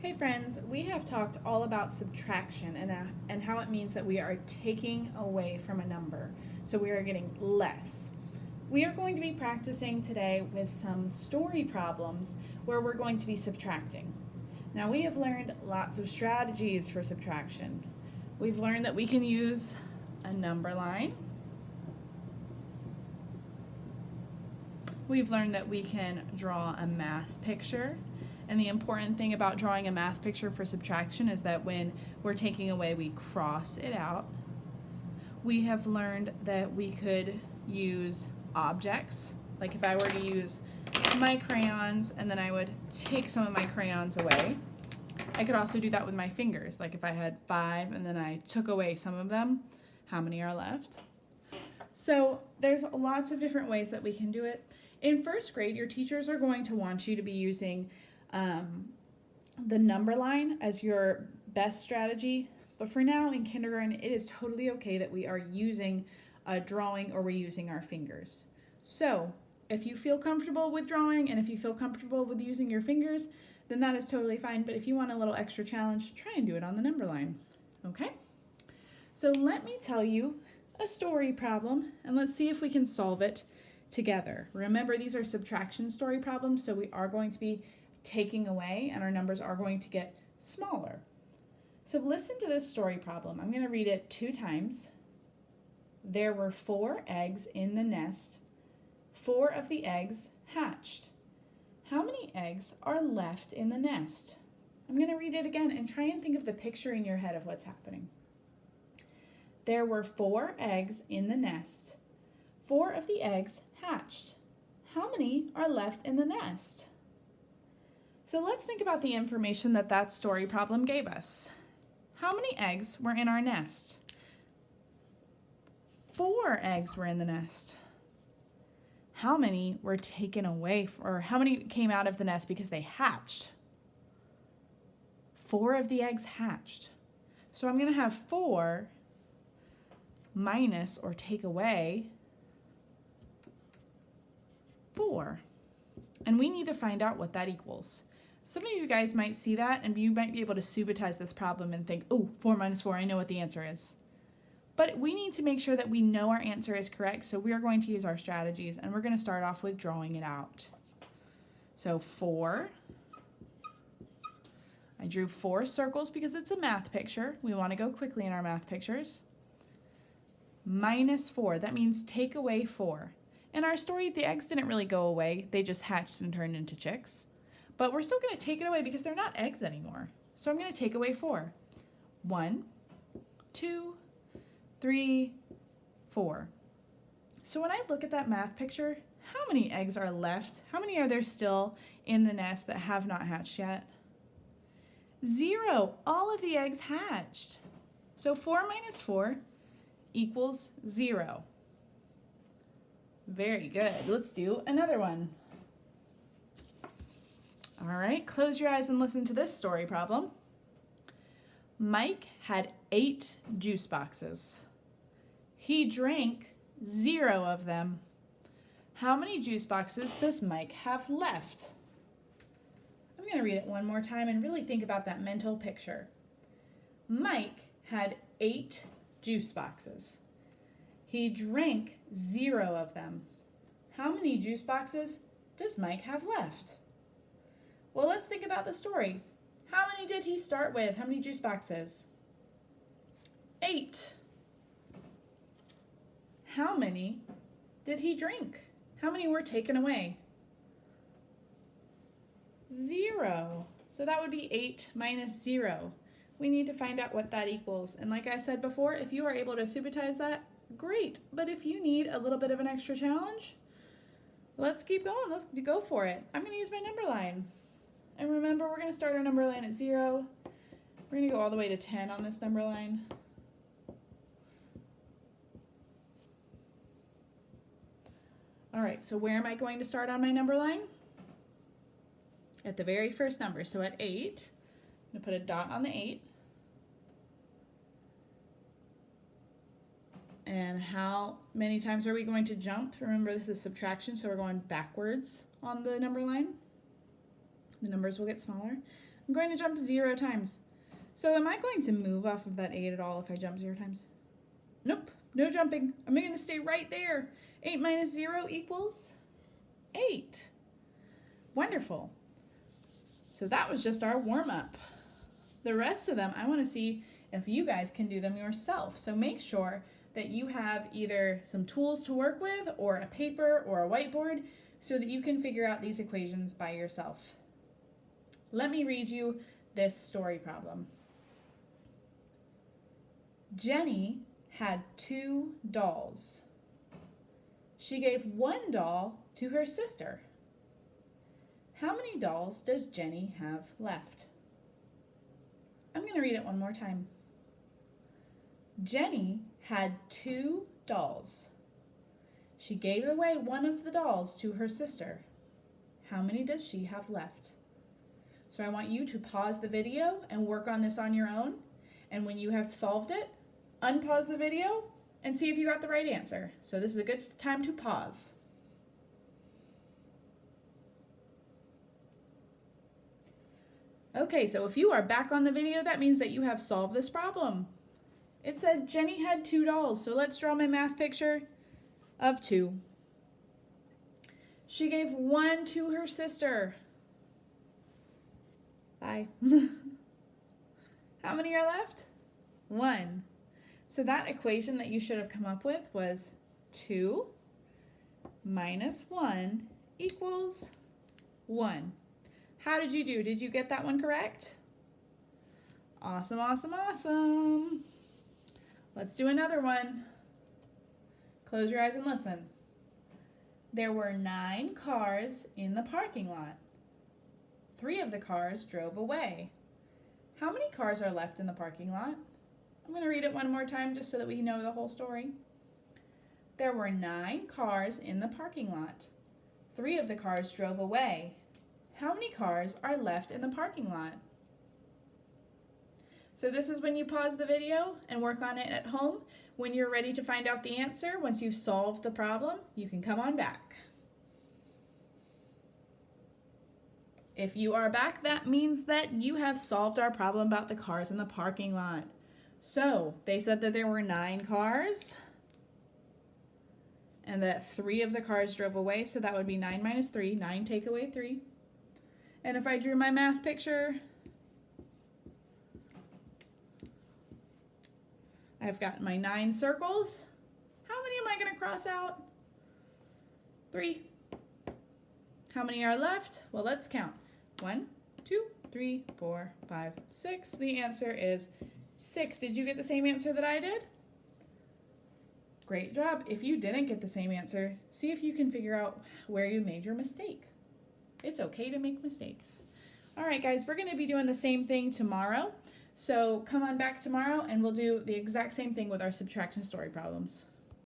Hey friends, we have talked all about subtraction and how it means that we are taking away from a number. So we are getting less. We are going to be practicing today with some story problems where we're going to be subtracting. Now we have learned lots of strategies for subtraction. We've learned that we can use a number line. We've learned that we can draw a math picture. And the important thing about drawing a math picture for subtraction is that when we're taking away, we cross it out. We have learned that we could use objects. Like if I were to use my crayons and then I would take some of my crayons away. I could also do that with my fingers. Like if I had 5 and then I took away some of them, how many are left? So there's lots of different ways that we can do it. In first grade, your teachers are going to want you to be using the number line as your best strategy. But for now in kindergarten, it is totally okay that we are using a drawing or we're using our fingers. So if you feel comfortable with drawing and if you feel comfortable with using your fingers, then that is totally fine. But if you want a little extra challenge, try and do it on the number line. Okay? So let me tell you a story problem and let's see if we can solve it together. Remember, these are subtraction story problems, so we are going to be taking away and our numbers are going to get smaller. So listen to this story problem. I'm going to read it 2 times. There were 4 eggs in the nest. 4 of the eggs hatched. How many eggs are left in the nest? I'm going to read it again and try and think of the picture in your head of what's happening. There were 4 eggs in the nest. 4 of the eggs hatched. How many are left in the nest? So let's think about the information that that story problem gave us. How many eggs were in our nest? 4 eggs were in the nest. How many were taken away, or how many came out of the nest because they hatched? 4 of the eggs hatched. So I'm going to have 4 minus or take away 4. And we need to find out what that equals. Some of you guys might see that and you might be able to subitize this problem and think, oh, 4 minus 4, I know what the answer is. But we need to make sure that we know our answer is correct, so we are going to use our strategies and we're going to start off with drawing it out. So 4. I drew 4 circles because it's a math picture. We want to go quickly in our math pictures. Minus 4, that means take away 4. In our story, the eggs didn't really go away. They just hatched and turned into chicks. But we're still going to take it away because they're not eggs anymore. So I'm going to take away 4. 1, 2, 3, 4. So when I look at that math picture, how many eggs are left? How many are there still in the nest that have not hatched yet? 0. All of the eggs hatched. So 4 minus 4 equals 0. Very good. Let's do another one. All right, close your eyes and listen to this story problem. Mike had 8 juice boxes. He drank 0 of them. How many juice boxes does Mike have left? I'm going to read it one more time and really think about that mental picture. Mike had 8 juice boxes. He drank 0 of them. How many juice boxes does Mike have left? Well, let's think about the story. How many did he start with? How many juice boxes? 8. How many did he drink? How many were taken away? 0. So that would be 8 minus 0. We need to find out what that equals. And like I said before, if you are able to subitize that, great. But if you need a little bit of an extra challenge, let's keep going. Let's go for it. I'm going to use my number line. And remember, we're going to start our number line at 0. We're going to go all the way to 10 on this number line. All right, so where am I going to start on my number line? At the very first number, so at 8. I'm going to put a dot on the 8. And how many times are we going to jump? Remember, this is subtraction, so we're going backwards on the number line. The numbers will get smaller. I'm going to jump 0 times. So am I going to move off of that 8 at all if I jump 0 times? Nope, no jumping. I'm going to stay right there. 8 minus 0 equals 8. Wonderful. So that was just our warm-up. The rest of them, I want to see if you guys can do them yourself. So make sure that you have either some tools to work with or a paper or a whiteboard so that you can figure out these equations by yourself. Let me read you this story problem. Jenny had 2 dolls. She gave 1 doll to her sister. How many dolls does Jenny have left? I'm going to read it one more time. Jenny had 2 dolls. She gave away 1 of the dolls to her sister. How many does she have left? So I want you to pause the video and work on this on your own. And when you have solved it, unpause the video and see if you got the right answer. So this is a good time to pause. Okay, so if you are back on the video, that means that you have solved this problem. It said Jenny had 2 dolls, so let's draw my math picture of 2. She gave 1 to her sister. Bye. How many are left? 1. So that equation that you should have come up with was 2 minus 1 equals 1. How did you do? Did you get that one correct? Awesome, awesome, awesome. Let's do another one. Close your eyes and listen. There were 9 cars in the parking lot. 3 of the cars drove away. How many cars are left in the parking lot? I'm going to read it one more time just so that we know the whole story. There were 9 cars in the parking lot. 3 of the cars drove away. How many cars are left in the parking lot? So this is when you pause the video and work on it at home. When you're ready to find out the answer, once you've solved the problem, you can come on back. If you are back, that means that you have solved our problem about the cars in the parking lot. So they said that there were 9 cars and that 3 of the cars drove away. So that would be 9 minus 3, 9 take away 3. And if I drew my math picture, I've got my 9 circles. How many am I going to cross out? 3. How many are left? Well, let's count. 1, 2, 3, 4, 5, 6. The answer is 6. Did you get the same answer that I did? Great job. If you didn't get the same answer, see if you can figure out where you made your mistake. It's okay to make mistakes. All right, guys, we're going to be doing the same thing tomorrow. So come on back tomorrow and we'll do the exact same thing with our subtraction story problems.